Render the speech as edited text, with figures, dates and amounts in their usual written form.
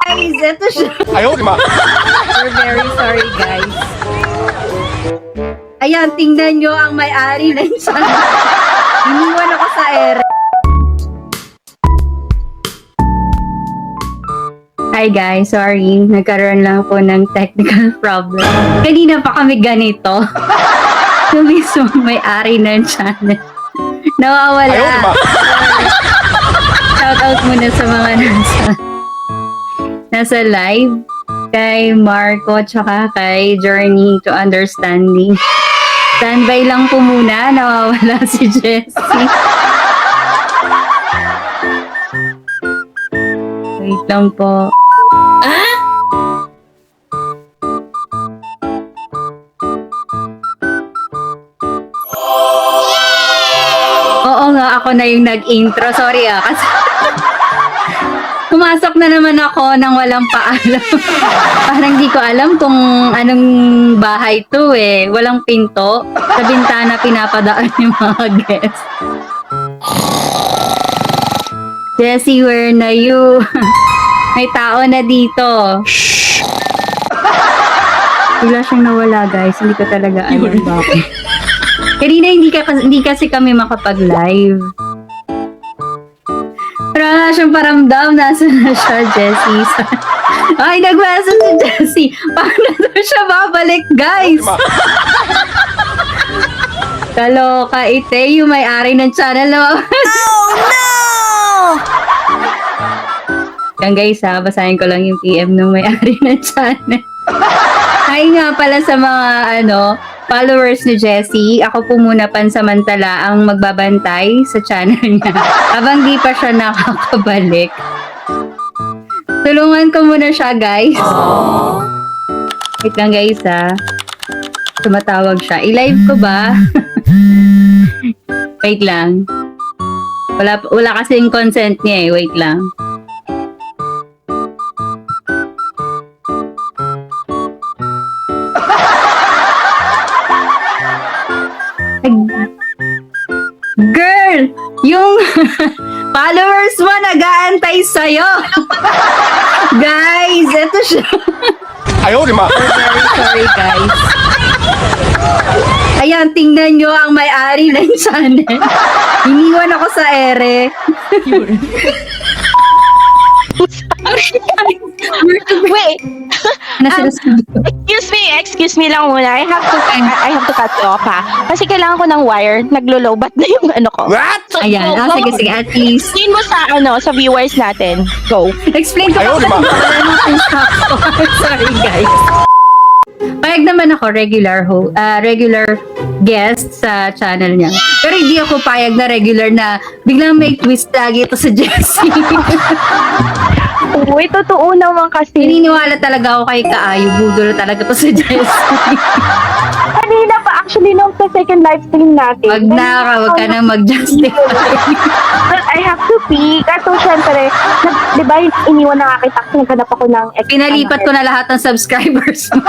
Guys, eto siya. We're very sorry, guys. Ayan, tingnan nyo ang may-ari na isa. Iniwan ako sa ere. Hi guys, sorry. Nagkaroon lang po ng technical problem. Kanina pa kami ganito. Yung mismo may-ari ng channel. Nawawala. Shoutout muna sa mga nasa live. Kay Marco, tsaka kay Journey to Understanding. Standby lang po muna. Nawawala si Jessie. Wait lang po. Oo nga, ako na yung nag-intro. Sorry kasi pumasok na naman ako nang walang paalam. Parang di ko alam kung anong bahay to eh. Walang pinto. Sa bintana pinapadaan yung mga guests. Jessie, where na you? May tao na dito. Bigla siyang nawala, guys. Hindi ko talaga alam bakit. Kanina hindi kasi kami makapag-live. Pero wala siyang paramdam. Nasaan na siya, Jessie? Ay, nag-message si Jessie. Paano daw siya babalik, guys? Kaloka, ite, yung may-ari ng channel na Oh no! Yan guys ha, basahin ko lang yung PM ng may-ari ng channel. Hi nga pala sa mga followers ni Jessie. Ako po muna pansamantala ang magbabantay sa channel niya habang di pa siya nakakabalik. Tulungan ko muna siya, guys. Wait lang guys ha. Tumatawag siya. I-live ko ba? Wait lang. Wala kasi yung consent niya eh. Wait lang. Girl! Yung followers mo nag-aantay sa'yo! Guys, eto siya. We're very sorry, guys. Ayan, tingnan nyo ang may-ari ng channel. Iniwan ako sa ere. Wait. Excuse me lang muna. I have to cut you off ha. Kasi kailangan ko ng wire. Naglo-lowbat na yung ko. What? So, Ayan, go. sige, at least. Explain mo sa viewers natin. Go. Explain ko pa sa Sorry, guys. Payag naman ako regular guest sa channel niya. Pero hindi ako payag na regular na biglang may twist lagi ito sa Jessie. Uy, totoo naman kasi. Naniniwala talaga ako kay Kaayo. Budol talaga to sa Jessie. Kanina pa actually nung sa second live stream natin. Wag ka na mag-justify. But I have to pee. Kaso syempre, di ba iniwan na kita. Naghanap ako ng Pinalipat ko na lahat ng subscribers mo.